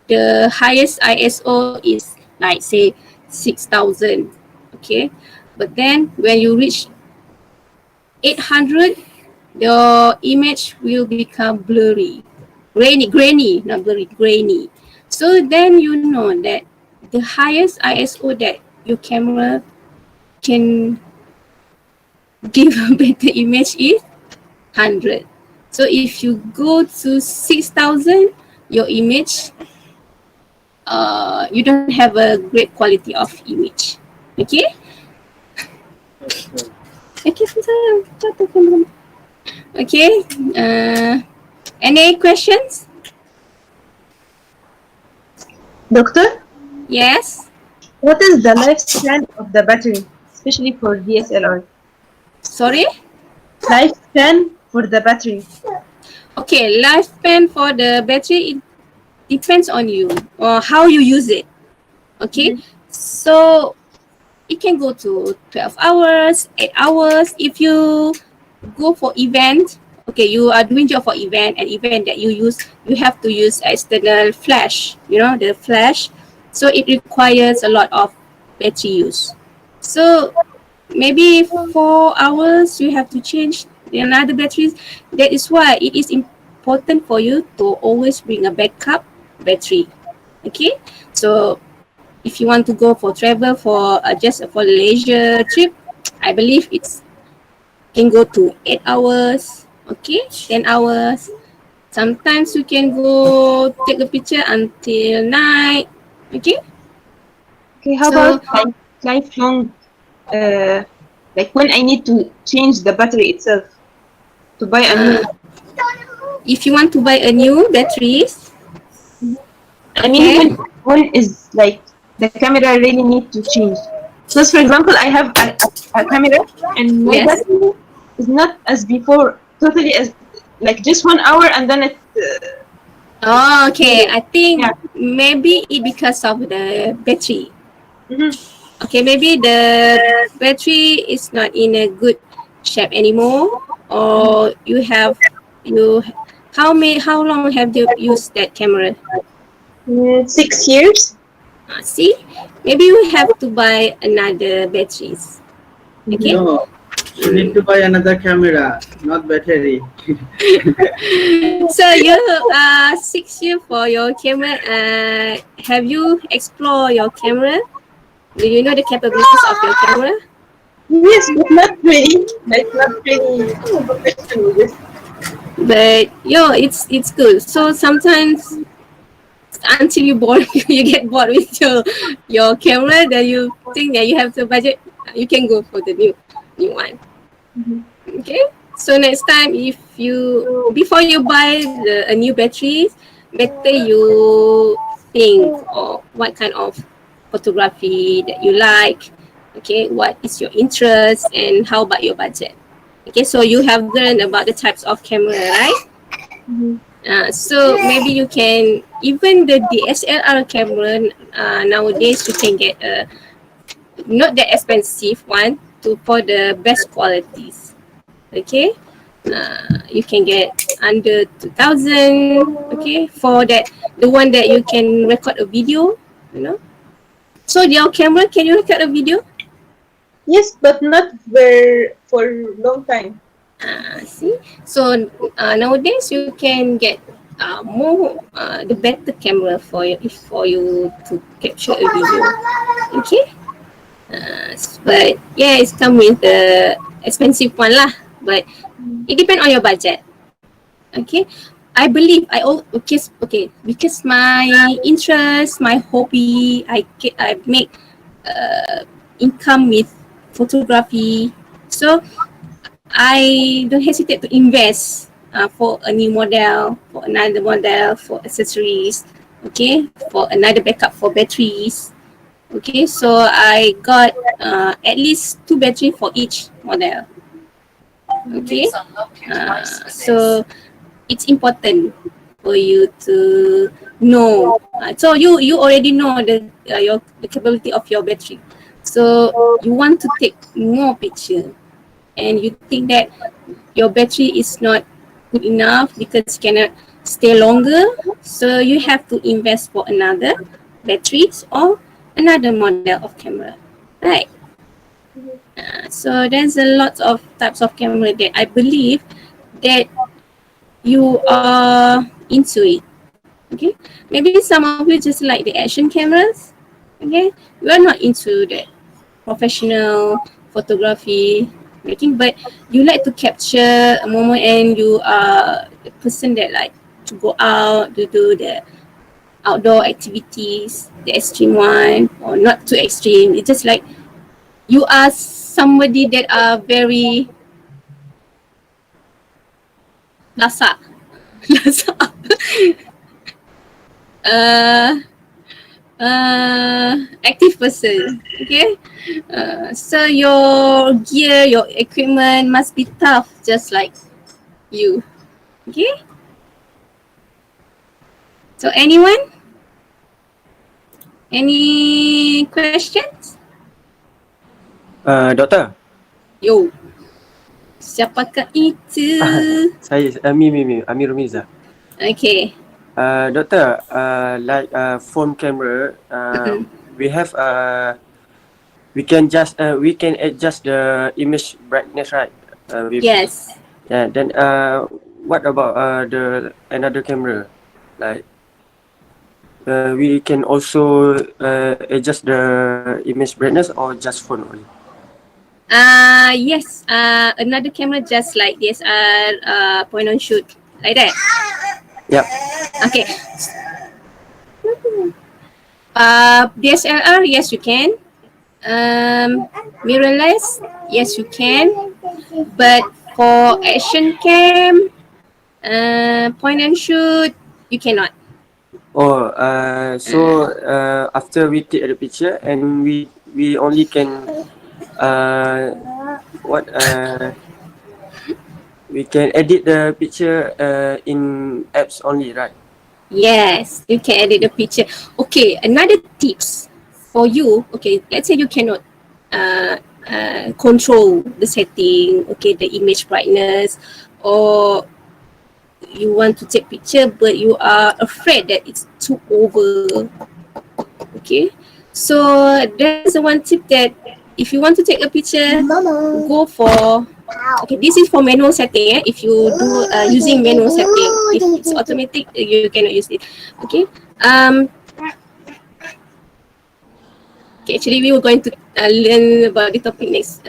the highest ISO is like say 6,000. Okay, but then when you reach 800, your image will become blurry, grainy, not blurry, grainy. So then you know that the highest ISO that your camera can give a better image is 100. So if you go to 6,000, your image, you don't have a great quality of image. Okay? Okay, okay. Any questions? Doctor, Yes. what is the lifespan of the battery, especially for DSLR? Sorry. Lifespan for the battery. Okay, lifespan for the battery, it depends on you or how you use it. Okay, so it can go to 12 hours, 8 hours. If you go for event, okay, you are doing job for event, an event that you have to use external flash, the flash. So it requires a lot of battery use. So maybe 4 hours you have to change another batteries. That is why it is important for you to always bring a backup battery. Okay, so if you want to go for travel for just for leisure trip, I believe it's can go to 8 hours. Okay, 10 hours. Sometimes you can go take a picture until night. Okay, Okay, how so about lifelong, like when I need to change the battery itself to buy a new one? if you want to buy a new batteries, I mean, okay, when is like the camera really need to change. Because for example, I have a camera and my Yes. battery is not as before, totally as like just 1 hour and then it. Oh, okay. Yeah. I think maybe it because of the battery. Mhm. Okay, maybe the battery is not in a good shape anymore, or you how long have you used that camera? 6 years. See, maybe you have to buy another batteries. Okay. No, you need to buy another camera, not battery. So you 6 year for your camera. Have you explored your camera? Do you know the capabilities of your camera? Yes, but not really. Like not really professional. Just But it's good. So sometimes until you bored, you get bored with your camera, then you think that you have to budget. You can go for the new one. Okay. So next time, if you before you buy a new batteries, better you think of what kind of photography that you like. Okay, what is your interest and how about your budget? Okay, so you have learned about the types of camera, right? So maybe you can even the DSLR camera nowadays you can get a not that expensive one to for the best qualities. Okay, you can get under 2,000. Okay, for that the one that you can record a video. You know. So your camera can you record a video? yes, but not for long time. See, so nowadays you can get more the better camera for you to capture a video. Okay, but yeah, it's come with the expensive one lah. But it depends on your budget. Okay, I believe okay because my interest, my hobby, I make income with photography, so I don't hesitate to invest for a new model, for another model, for accessories, okay, for another backup for batteries. Okay, so I got at least 2 battery for each model. Okay, so it's important for you to know. So you already know the capability of your battery. So you want to take more picture, and you think that your battery is not good enough because you cannot stay longer, so you have to invest for another batteries or another model of camera, right? So there's a lot of types of camera that I believe that you are into it. Okay, maybe some of you just like the action cameras. Okay, you are not into that professional photography making, but you like to capture a moment and you are the person that like to go out to do the outdoor activities, the extreme one or not too extreme. It's just like you are somebody that are very lasak. Lasak. uh, active person. Okay, so your gear, your equipment must be tough, just like you. Okay. So anyone? Any questions? Doktor. Yo. Siapakah itu? Saya Amir Miza. Okay. Doktor, like phone camera, we have we can adjust the image brightness, right? Yes. Yeah. Then what about the another camera? Like we can also adjust the image brightness or just phone only? Yes. Another camera just like this. Point and shoot like that. Yep. Okay. DSLR, yes you can. Mirrorless, yes you can. But for action cam, point and shoot, you cannot. Oh, so after we take the picture and we only can what we can edit the picture in apps only, right? Yes, you can edit the picture. Okay, another tips for you. Okay, let's say you cannot control the setting. Okay, the image brightness, or you want to take picture but you are afraid that it's too over. Okay, so there's a one tip that if you want to take a picture, go for. Okay, this is for manual setting. If you do using manual setting, if it's automatic, you cannot use it. Okay. Okay, actually we were going to learn about the topic next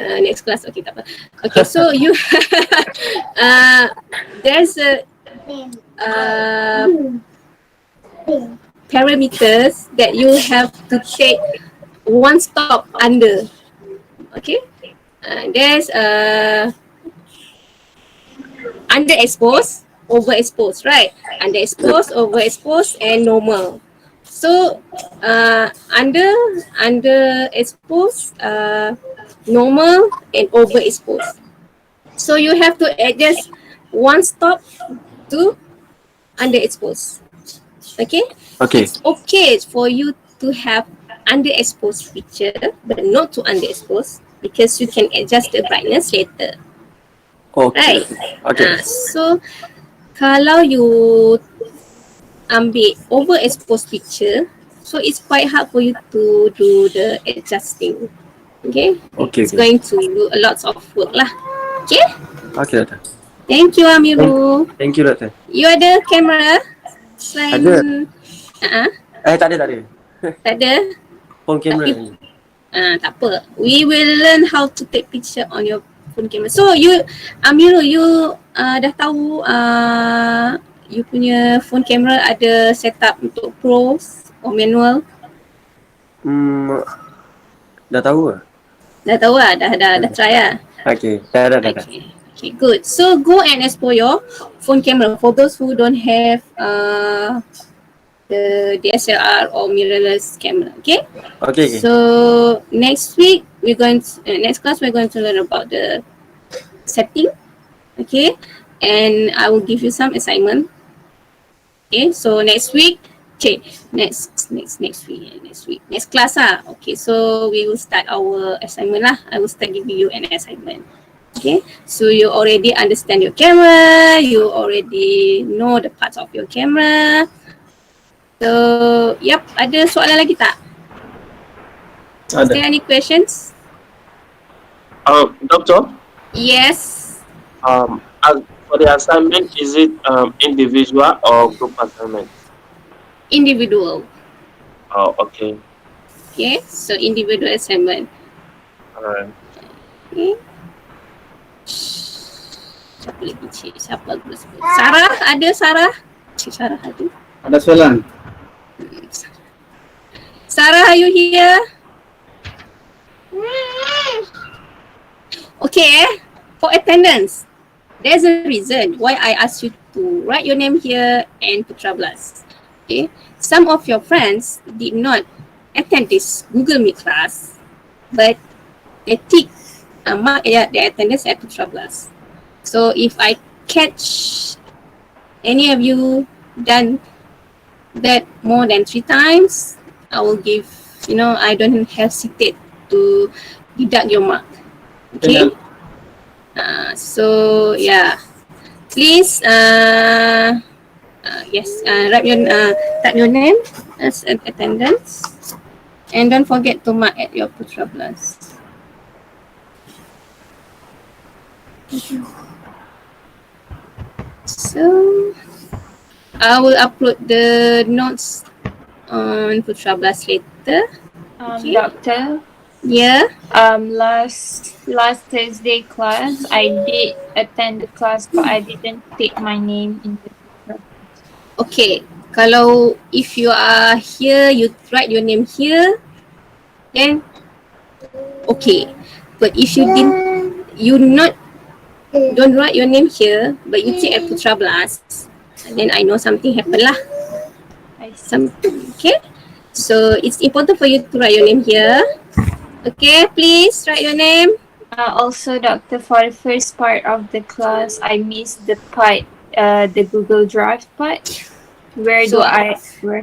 class. Okay, tak apa. Okay, so you there's a uh, parameters that you have to take one stop under. Okay, there's underexposed, overexposed, right? Underexposed, overexposed, and normal. So underexposed, normal, and overexposed. So you have to adjust one stop to underexposed. Okay? Okay. It's okay for you to have underexposed picture, but not too underexposed because you can adjust the brightness later. Okay. Right? Okay. So kalau you ambil overexposed picture, so it's quite hard for you to do the adjusting. Okay? Okay. It's going to do a lot of work lah. Okay? Okay, Doctor. Thank you, Amiru. Thank you, Doctor. You ada kamera selain? Ada. Tak ada. Tak ada? Phone camera. Tak apa. We will learn how to take picture on your phone camera. So you, Amiru, you dah tahu you punya phone camera ada setup untuk pros or manual? Dah tahu lah. Dah tahu lah, dah try lah. Okay, dah. Okay, good. So go and explore your phone camera for those who don't have the DSLR or mirrorless camera. Okay. Okay. So next week next class we're going to learn about the setting. Okay, and I will give you some assignment. Okay, so next week. Okay, next class lah. Okay, so we will start our assignment lah. I will start giving you an assignment. Okay, so you already understand your camera, you already know the parts of your camera. So, yep, ada soalan lagi tak? Is there any questions? Doctor? Yes. As for the assignment, is it individual or group assignment? Individual. Oh, okay. Okay, so individual assignment. Alright. Okay. Siapa lagi cik? Siapa lagi sebut? Sarah ada Sarah? Cik Sarah ada? Ada soalan? Sarah, are you here? Okay, for attendance, there's a reason why I asked you to write your name here and Putra Blast. Okay, some of your friends did not attend this Google Meet class, but they tick mark their attendance at Putra Blast. So if I catch any of you done that more than 3 times, I will give, I don't hesitate to deduct your mark. Okay? So yeah, please type your name as an attendance, and don't forget to mark at your Putra Plus. So I will upload the notes on Putra Blast later. Okay. Doctor. Yeah. Last Thursday class, I did attend the class, but I didn't take my name in the Putra. Okay. Kalau if you are here, you write your name here, then okay. But if you don't write your name here, but you take at Putra Blast, then I know something happened lah. I see. Something. Okay. So it's important for you to write your name here. Okay, please write your name. Also, Doctor, for the first part of the class, I missed the part, the Google Drive part. So, Where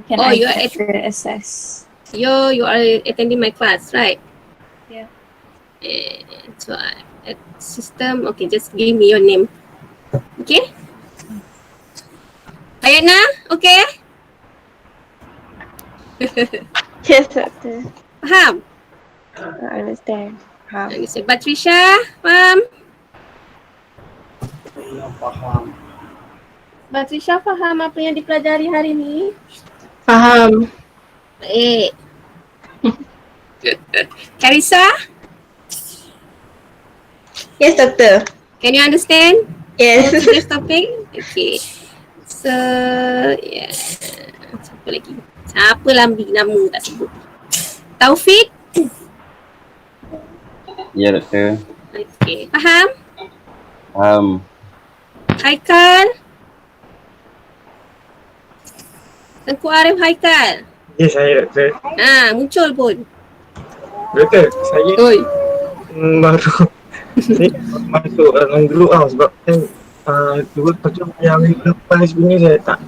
can oh, I you are get the access? you are attending my class, right? Yeah. So at system. Okay, just give me your name. Okay. Ayana, okay? Yes, doctor. Faham? I understand. Patricia, faham? Saya faham. Patricia faham apa yang dipelajari hari ni? Faham. Baik. Carissa, Yes, doctor. can you understand? Yes. Today's topic? Okay. So, yeah. Siapa lagi? Siapa lambi nama tak sebut? Taufik? Ya, doktor. Okay. Faham? Faham. Haikal? Tengku Arif Haikal? Ya, saya doktor. Muncul pun. Doktor, saya Oi. baru saya baru masuk dalam grup sebab kan dua macam yang minggu lepas sebenarnya saya tak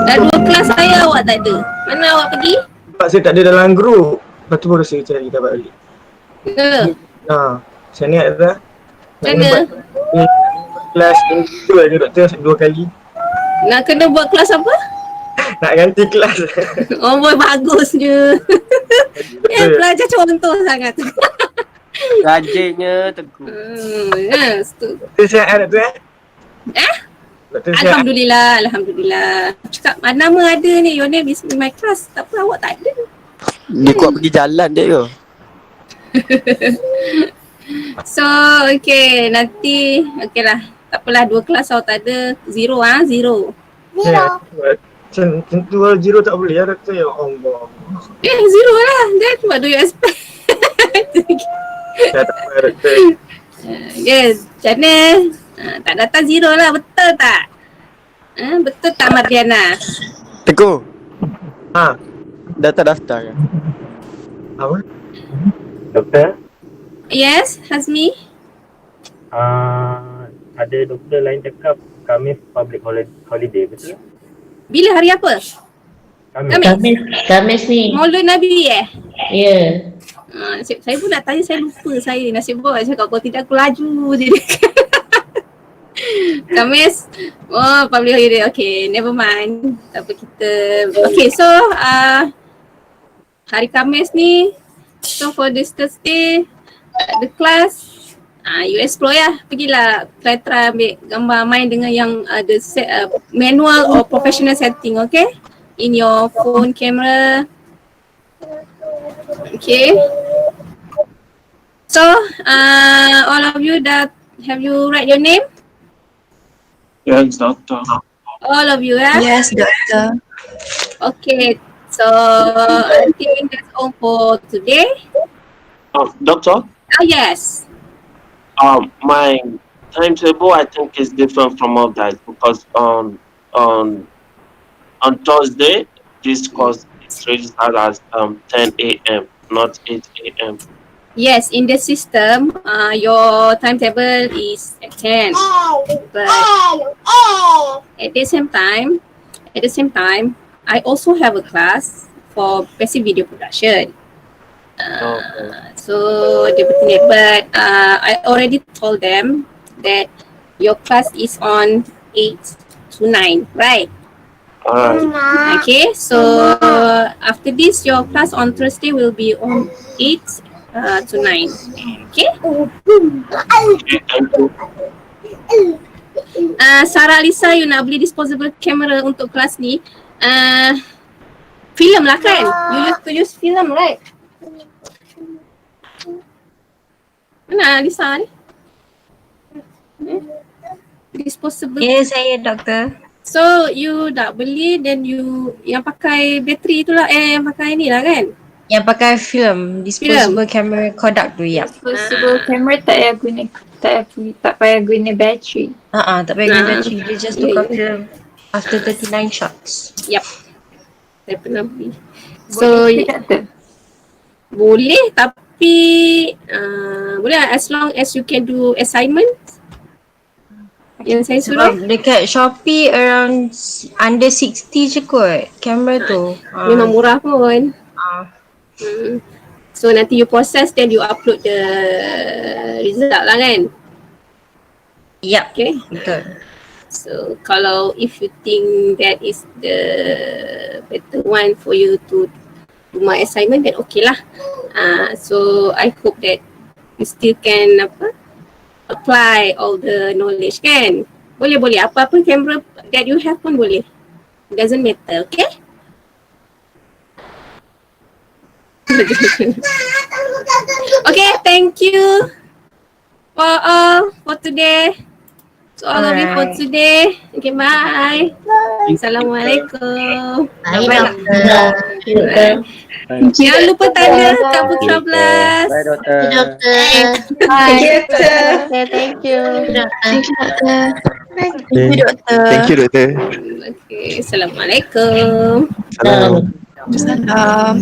Dah 2 kelas saya awak tak ada. Mana awak pergi? sebab saya tak ada dalam grup. Lepas tu baru saya cari dapat balik. Saya niat dah Mana? kelas individual je doktor 2 kali. Nak kena buat kelas apa? Nak ganti kelas. Oh, boy, bagusnya. Pelajar contoh sangat. Rajinnya Teguh. Yes, tu. Doktor sihat doktor Doktor sihat. Alhamdulillah, Alhamdulillah. Cakap, nama ada ni, your name is in my class. Tak apa, awak tak ada. Dia kuat pergi jalan dia ke? So, okay, nanti, okay lah. Tak apalah, 2 kelas awak tak ada. Zero. Tentu zero tak boleh ya doktor, ya Allah. Zero lah. Then what do you expect? Saya tak apa doktor. Yes, macam mana? Tak datang zero lah, betul tak? Betul tak Mardiana? Teguh. Daftar ke? Apa? Doktor? Yes, Hazmi? Ada doktor lain cakap Khamis public holiday, betul? Bila hari apa? Khamis ni. Maulud Nabi Ya. Saya pun nak tanya, saya lupa saya. Nasib baik cakap, kalau tidak aku laju je. Khamis. Oh, public holiday. Okay, never mind. Tak apa kita. Okay, so hari Khamis ni, so for this Thursday, the class, you explore ya. Pergilah try ambil gambar main dengan yang the manual or professional setting, okay? In your phone camera. Okay. So, all of you have you write your name? Yes, doctor. All of you, Yes, doctor. Okay. So, I think that's all for today. Doctor? Yes. My timetable I think is different from all guys because on Thursday this course is registered as 10 a.m. not 8 a.m. Yes, in the system, your timetable is at 10. But at the same time, I also have a class for basic video production. So but I already told them that your class is on 8 to 9, right? Okay, so after this, your class on Thursday will be on 8 to 9. Okay? Sarah Alisa, you nak beli disposable camera untuk kelas ni. Film lah kan? You used to use film, right? Mana Alisa ni? Disposable. Saya doktor. So you dah beli, then you yang pakai bateri itulah, yang pakai ni lah kan? Yang pakai film, disposable camera Kodak tu ya. Disposable camera tak payah guna battery. Tak payah guna bateri. Dia just tukar film. After 39 shots. Yep. Definitely. Boleh So, sikit tak tu? boleh tapi boleh lah, as long as you can do assignment yang saya suruh. Sebab dekat Shopee around under 60 je kot kamera tu. Memang murah pun. Ah. So nanti you process then you upload the result lah kan. Yep. Okay. Betul. So kalau if you think that is the better one for you to do my assignment, then okay lah. So I hope that you still can apply all the knowledge kan. Boleh apa-apa camera that you have pun boleh. Doesn't matter, okay? Okay, thank you for all for today. So all of you for today. Okay, bye. Assalamualaikum. Doktor. Jangan lupa tanya Kak Putra Plus. Bye, doktor. Bye. Thank you. Thank you, doktor. Thank you, doktor. Okay, Assalamualaikum. Salam. Salam.